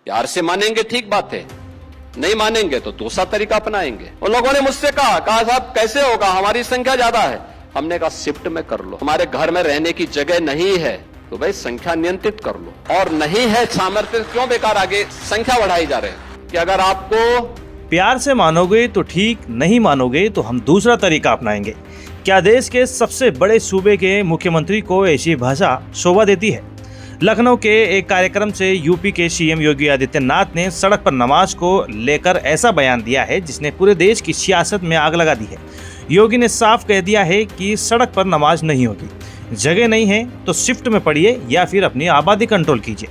प्यार से मानेंगे ठीक बात है, नहीं मानेंगे तो दूसरा तरीका अपनाएंगे। उन लोगों ने मुझसे कहा साहब कैसे होगा, हमारी संख्या ज्यादा है। हमने कहा शिफ्ट में कर लो, हमारे घर में रहने की जगह नहीं है तो भाई संख्या नियंत्रित कर लो, और नहीं है सामर्थ्य क्यों बेकार आगे संख्या बढ़ाई जा रहे हैं कि अगर आपको प्यार से मानोगे तो ठीक, नहीं मानोगे तो हम दूसरा तरीका अपनाएंगे। क्या देश के सबसे बड़े सूबे के मुख्यमंत्री को ऐसी भाषा शोभा देती है? लखनऊ के एक कार्यक्रम से यूपी के सीएम योगी आदित्यनाथ ने सड़क पर नमाज को लेकर ऐसा बयान दिया है जिसने पूरे देश की सियासत में आग लगा दी है। योगी ने साफ कह दिया है कि सड़क पर नमाज नहीं होगी, जगह नहीं है तो शिफ्ट में पढ़िए या फिर अपनी आबादी कंट्रोल कीजिए।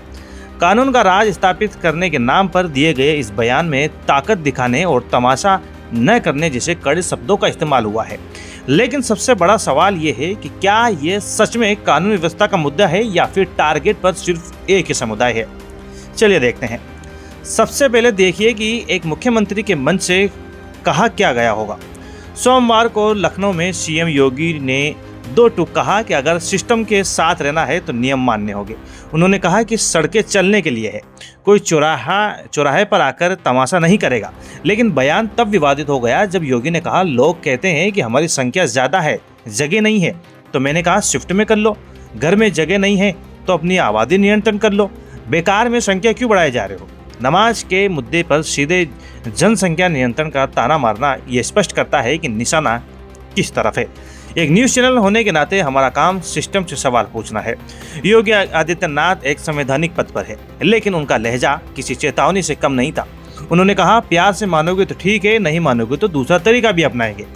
कानून का राज स्थापित करने के नाम पर दिए गए इस बयान में ताकत दिखाने और तमाशा न करने जैसे कड़े शब्दों का इस्तेमाल हुआ है। लेकिन सबसे बड़ा सवाल ये है कि क्या ये सच में कानून व्यवस्था का मुद्दा है या फिर टारगेट पर सिर्फ एक ही समुदाय है? चलिए देखते हैं। सबसे पहले देखिए कि एक मुख्यमंत्री के मन से कहा क्या गया होगा। सोमवार को लखनऊ में सीएम योगी ने दो टूक कहा कि अगर सिस्टम के साथ रहना है तो नियम मानने होंगे। उन्होंने कहा कि सड़कें चलने के लिए है, कोई चौराहे पर आकर तमाशा नहीं करेगा। लेकिन बयान तब विवादित हो गया जब योगी ने कहा लोग कहते हैं कि हमारी संख्या ज़्यादा है, जगह नहीं है। तो मैंने कहा शिफ्ट में कर लो, घर में जगह नहीं है तो अपनी आबादी नियंत्रण कर लो, बेकार में संख्या क्यों बढ़ाए जा रहे हो? नमाज के मुद्दे पर सीधे जनसंख्या नियंत्रण का ताना मारना ये स्पष्ट करता है कि निशाना किस तरफ है। एक न्यूज़ चैनल होने के नाते हमारा काम सिस्टम से सवाल पूछना है। योगी आदित्यनाथ एक संवैधानिक पद पर है, लेकिन उनका लहजा किसी चेतावनी से कम नहीं था। उन्होंने कहा प्यार से मानोगे तो ठीक है, नहीं मानोगे तो दूसरा तरीका भी अपनाएंगे।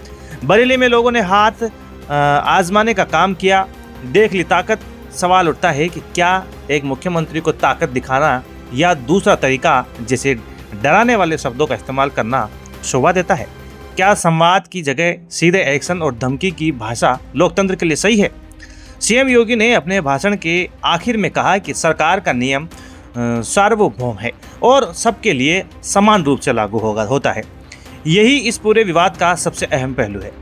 बरेली में लोगों ने हाथ आजमाने का काम किया, देख ली ताकत। सवाल उठता है कि क्या एक मुख्यमंत्री को ताकत दिखाना या दूसरा तरीका जैसे डराने वाले शब्दों का इस्तेमाल करना शोभा देता है? क्या संवाद की जगह सीधे एक्शन और धमकी की भाषा लोकतंत्र के लिए सही है? सीएम योगी ने अपने भाषण के आखिर में कहा कि सरकार का नियम सार्वभौम है और सबके लिए समान रूप से लागू होता है। यही इस पूरे विवाद का सबसे अहम पहलू है।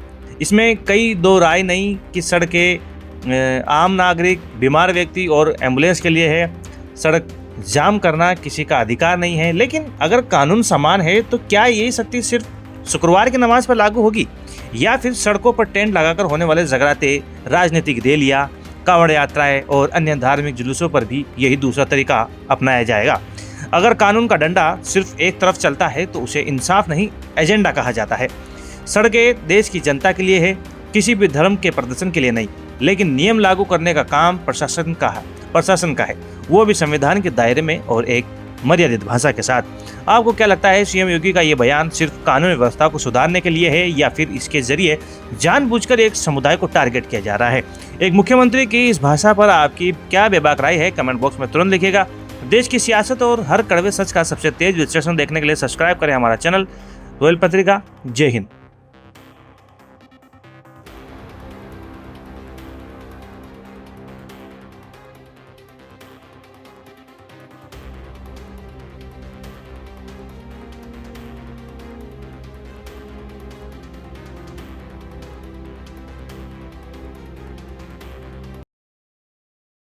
इसमें कई दो राय नहीं कि सड़कें आम नागरिक, बीमार व्यक्ति और एम्बुलेंस के लिए है। सड़क जाम करना किसी का अधिकार नहीं है। लेकिन अगर कानून समान है तो क्या यही सख्ती सिर्फ शुक्रवार की नमाज पर लागू होगी या फिर सड़कों पर टेंट लगाकर होने वाले जगराते, राजनीतिक रैलियां, कांवड़ यात्राएं और अन्य धार्मिक जुलूसों पर भी यही दूसरा तरीका अपनाया जाएगा? अगर कानून का डंडा सिर्फ एक तरफ चलता है तो उसे इंसाफ नहीं, एजेंडा कहा जाता है। सड़कें देश की जनता के लिए है, किसी भी धर्म के प्रदर्शन के लिए नहीं। लेकिन नियम लागू करने का काम प्रशासन का है, वो भी संविधान के दायरे में और एक मर्यादित भाषा के साथ। आपको क्या लगता है, सीएम योगी का ये बयान सिर्फ कानून व्यवस्था को सुधारने के लिए है या फिर इसके जरिए जानबूझकर एक समुदाय को टारगेट किया जा रहा है? एक मुख्यमंत्री की इस भाषा पर आपकी क्या बेबाक राय है? कमेंट बॉक्स में तुरंत लिखिएगा। देश की सियासत और हर कड़वे सच का सबसे तेज विश्लेषण देखने के लिए सब्सक्राइब करें हमारा चैनल रोयल पत्रिका। जय हिंद।